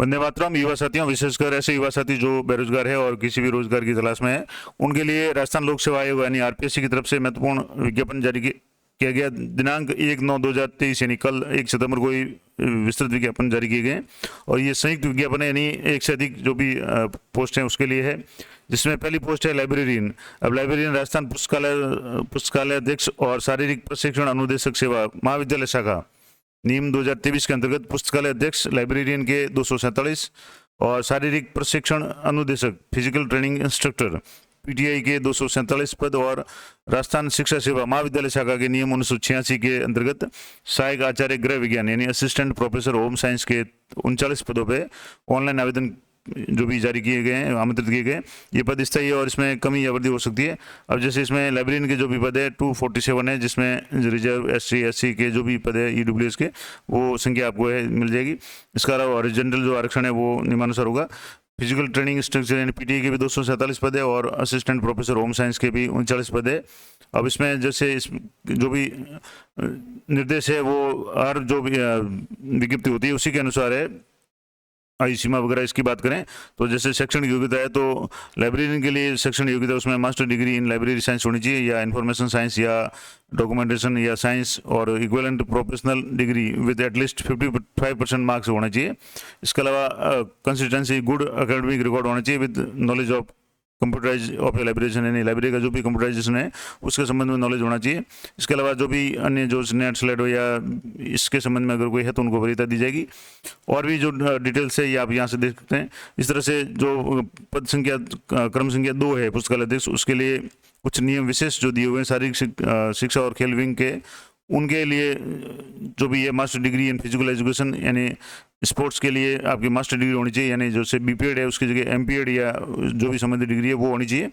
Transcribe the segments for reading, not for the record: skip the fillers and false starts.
वंदे मातरम। युवा साथियों, विशेषकर ऐसे युवा साथी जो बेरोजगार है और किसी भी रोजगार की तलाश में है, उनके लिए राजस्थान लोक सेवा आयोग यानी आरपीएससी की तरफ से महत्वपूर्ण विज्ञापन जारी किया गया। दिनांक 1/9/2023 यानी कल 1 सितंबर को ही विस्तृत विज्ञापन जारी किए गए और ये संयुक्त विज्ञापन है, यानी एक से अधिक जो भी पोस्ट हैं उसके लिए है। जिसमें पहली पोस्ट है लाइब्रेरियन। अब लाइब्रेरियन राजस्थान पुस्तकालय अध्यक्ष और शारीरिक प्रशिक्षण अनुदेशक सेवा महाविद्यालय शाखा नियम 2023 के अंतर्गत पुस्तकालय अध्यक्ष लाइब्रेरियन के 247 और शारीरिक प्रशिक्षण अनुदेशक फिजिकल ट्रेनिंग इंस्ट्रक्टर पीटीआई के 247 पद और राजस्थान शिक्षा सेवा महाविद्यालय शाखा के नियम 1986 के अंतर्गत सहायक आचार्य गृह विज्ञान यानी असिस्टेंट प्रोफेसर होम साइंस के 39 पदों पे ऑनलाइन आवेदन जो भी जारी किए गए हैं, आमंत्रित किए गए। ये पद स्थायी है और इसमें कमी या वृद्धि हो सकती है। अब जैसे इसमें लाइब्रेरियन के जो भी पद है 247 है, जिसमें रिजर्व SC के जो भी पद है EWS के, वो संख्या आपको है मिल जाएगी। इसका अलावा हॉरिजॉन्टल जो आरक्षण है वो नियमानुसार होगा। फिजिकल ट्रेनिंग इंस्ट्रक्टर यानी पीटीए के भी 247 पद है और असिस्टेंट प्रोफेसर होम साइंस के भी 39 पद है। अब इसमें जैसे इस जो भी निर्देश है वो हर जो भी विज्ञप्ति होती है उसी के अनुसार है। आयु सीमा वगैरह इसकी बात करें तो जैसे शैक्षणिक योग्यता है तो लाइब्रेरियन के लिए शैक्षणिक योग्यता उसमें master degree in library science होनी चाहिए या इन्फॉर्मेशन साइंस या डॉक्यूमेंटेशन या साइंस और equivalent professional degree with at least 55% marks होना चाहिए। इसके अलावा कंसिस्टेंसी गुड एकेडमिक रिकॉर्ड होना चाहिए with knowledge of computerise of libration यानी लाइब्रेरी का जो भी कंप्यूटराइजेशन है उसके संबंध में नॉलेज होना चाहिए। इसके अलावा जो भी अन्य जो नेट स्लाइड हो या इसके संबंध में अगर कोई है तो उनको वरीयता दी जाएगी। और भी जो डिटेल्स है ये आप यहाँ से देख सकते हैं। इस तरह से जो पद संख्या क्रम संख्या 2 है पुस्तकालय अध्यक्ष, उसके लिए कुछ नियम विशेष जो दिए हुए हैं शारीरिक शिक्षा और खेल विंग के, उनके लिए जो भी है master degree in physical education यानी स्पोर्ट्स के लिए आपकी मास्टर डिग्री होनी चाहिए, यानी जो से बीपीएड है उसकी जगह एमपीएड या जो भी संबंधित डिग्री है वो होनी चाहिए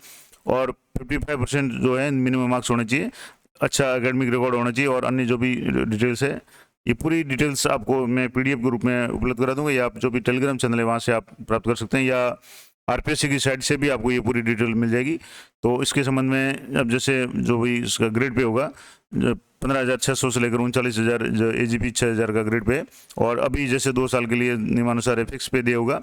और 55% जो है मिनिमम मार्क्स होने चाहिए। अच्छा एकेडमिक रिकॉर्ड होना चाहिए और अन्य जो भी डिटेल्स है ये पूरी डिटेल्स आपको मैं पीडीएफ के रूप में उपलब्ध करा दूंगा या आप जो भी टेलीग्राम चैनल है वहाँ से आप प्राप्त कर सकते हैं या आरपीएससी की साइट से भी आपको ये पूरी डिटेल मिल जाएगी। तो इसके संबंध में अब जैसे जो भी इसका ग्रेड पे होगा 15,600 से लेकर 39,000 AGP 6,000 का ग्रेड पे और अभी जैसे 2 साल के लिए नियमानुसार फिक्स पे दिया होगा।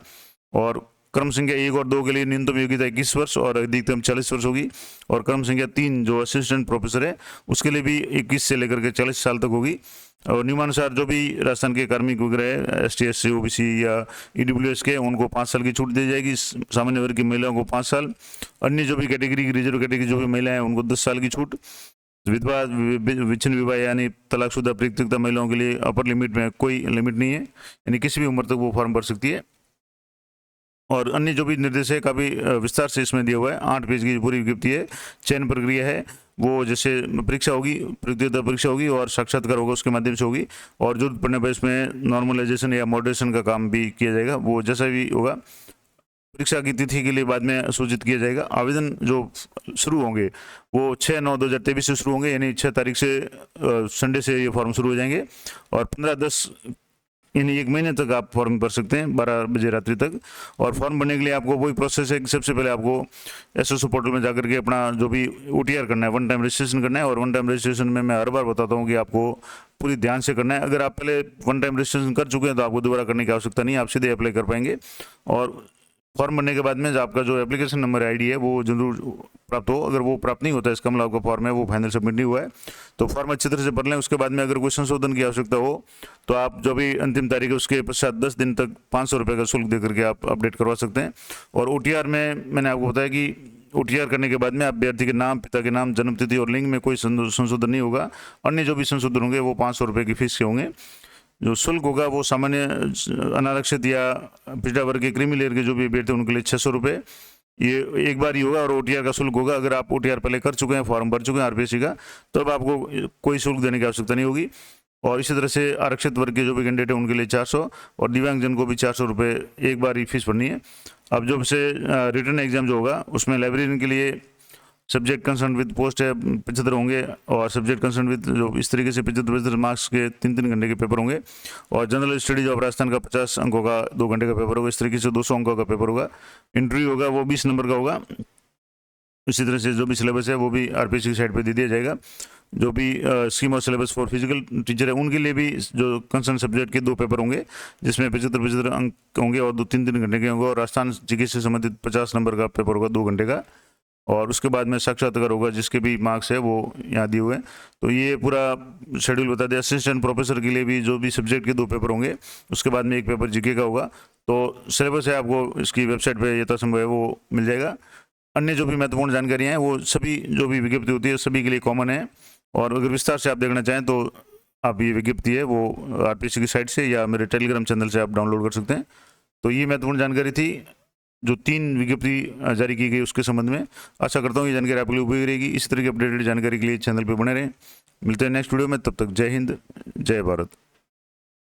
और क्रम संख्या 1 और 2 के लिए न्यूनतम योग्यता 21 वर्ष और अधिकतम 40 वर्ष होगी और क्रम संख्या 3 जो असिस्टेंट प्रोफेसर है उसके लिए भी 21 से लेकर के 40 साल तक होगी। और नियमानुसार जो भी राजस्थान के कार्मिक वगैरह ST SC OBC या EWS के उनको 5 साल की छूट दी जाएगी। सामान्य वर्ग की महिलाओं को 5 साल, अन्य जो भी कैटेगरी रिजर्व कैटेगरी जो भी महिलाएं हैं उनको 10 साल की छूट। विधवा विच्छिन्न विवाह यानी तलाकशुदा परित्यक्ता महिलाओं के लिए अपर लिमिट में कोई लिमिट नहीं है, यानी किसी भी उम्र तक वो फॉर्म भर सकती है। और अन्य जो भी निर्देश है काफ़ी विस्तार से इसमें दिया हुआ है। 8 पेज की पूरी विज्ञप्ति है। चयन प्रक्रिया है वो जैसे परीक्षा होगी, प्रतियोगिता परीक्षा होगी और साक्षात्कार होगा उसके माध्यम से होगी और जरूरत पड़ने पर इसमें नॉर्मलाइजेशन या मॉडरेशन का काम भी किया जाएगा। वो जैसा भी होगा परीक्षा की तिथि के लिए बाद में सूचित किया जाएगा। आवेदन जो शुरू होंगे वो 6/9/2023 से शुरू होंगे, यानी 6 तारीख से संडे से ये फॉर्म शुरू हो जाएंगे और 15/10 यानी 1 महीने तक आप फॉर्म भर सकते हैं 12 बजे रात्रि तक। और फॉर्म भरने के लिए आपको वही प्रोसेस है कि सबसे पहले आपको SSO पोर्टल में जाकर के अपना जो भी OTR करना है, वन टाइम रजिस्ट्रेशन करना है। और वन टाइम रजिस्ट्रेशन में मैं हर बार बताता हूँ कि आपको पूरी ध्यान से करना है। अगर आप पहले वन टाइम रजिस्ट्रेशन कर चुके हैं तो आपको दोबारा करने की आवश्यकता नहीं है, आप सीधे अप्लाई कर पाएंगे। और फॉर्म भरने के बाद में जो आपका जो एप्लीकेशन नंबर ID है वो जरूर प्राप्त हो। अगर वो प्राप्त नहीं होता इसका मतलब आपका फॉर्म है वो फाइनल सबमिट नहीं हुआ है। तो फॉर्म अच्छी तरह से भर लें। उसके बाद में अगर कोई संशोधन की आवश्यकता हो तो आप जो भी अंतिम तारीख है उसके पश्चात 10 दिन तक 500 रुपये का शुल्क दे करके आप अपडेट करवा सकते हैं। और OTR में मैंने आपको बताया कि OTR करने के बाद में अभ्यर्थी के नाम, पिता के नाम, जन्मतिथि और लिंग में कोई संशोधन नहीं होगा। अन्य जो भी संशोधन होंगे वो 500 रुपये की फीस के होंगे। जो शुल्क होगा वो सामान्य अनारक्षित या पिछड़ा वर्ग के क्रीमी लेयर के जो भी अभ्यर्थी उनके लिए 600 रुपये ये एक बार ही होगा। और OTR का शुल्क होगा, अगर आप OTR पहले कर चुके हैं, फॉर्म भर चुके हैं आरपीएससी का, तो अब आपको कोई शुल्क देने की आवश्यकता नहीं होगी। और इसी तरह से आरक्षित वर्ग के जो भी कैंडिडेट है उनके लिए 400 और दिव्यांगजन को भी 400 रुपये एक बार ही फीस भरनी है। अब जब से रिटर्न एग्जाम जो होगा उसमें लाइब्रेरियन के लिए सब्जेक्ट कंसर्न विद पोस्ट है 75 होंगे और सब्जेक्ट कंसर्न विद जो इस तरीके से 75 मार्क्स के 3 घंटे के पेपर होंगे। और जनरल स्टडीज ऑफ राजस्थान का 50 अंकों का 2 घंटे का पेपर होगा। इस तरीके से 200 अंकों का पेपर होगा। इंटरव्यू होगा वो 20 नंबर का होगा। इसी तरह से जो भी सिलेबस है वो भी आरपीएससी की साइट पर दे दिया जाएगा। जो भी स्कीम और सिलेबस फॉर फिजिकल टीचर है उनके लिए भी जो कंसर्न सब्जेक्ट के 2 पेपर होंगे, जिसमें 75 अंक होंगे और 2-3 घंटे के होंगे, और राजस्थान जीके से संबंधित 50 नंबर का पेपर होगा 2 घंटे का, और उसके बाद में साक्षात्कार होगा जिसके भी मार्क्स है वो यहाँ दिए हुए हैं। तो ये पूरा शेड्यूल बता दें। असिस्टेंट प्रोफेसर के लिए भी जो भी सब्जेक्ट के 2 पेपर होंगे, उसके बाद में 1 पेपर जीके का होगा। तो सिलेबस है आपको इसकी वेबसाइट पे यथासंभव है वो मिल जाएगा। अन्य जो भी महत्वपूर्ण जानकारियाँ हैं वो सभी जो भी विज्ञप्ति होती है सभी के लिए कॉमन है, और अगर विस्तार से आप देखना चाहें तो आप ये विज्ञप्ति है वो आरपीसी की साइट से या मेरे टेलीग्राम चैनल से आप डाउनलोड कर सकते हैं। तो ये महत्वपूर्ण जानकारी थी जो 3 विज्ञप्ति जारी की गई उसके संबंध में। आशा करता हूँ ये जानकारी आपके लिए उपयोगी रहेगी। इस तरह की अपडेटेड जानकारी के लिए चैनल पर बने रहें। मिलते हैं नेक्स्ट वीडियो में, तब तक जय हिंद, जय भारत।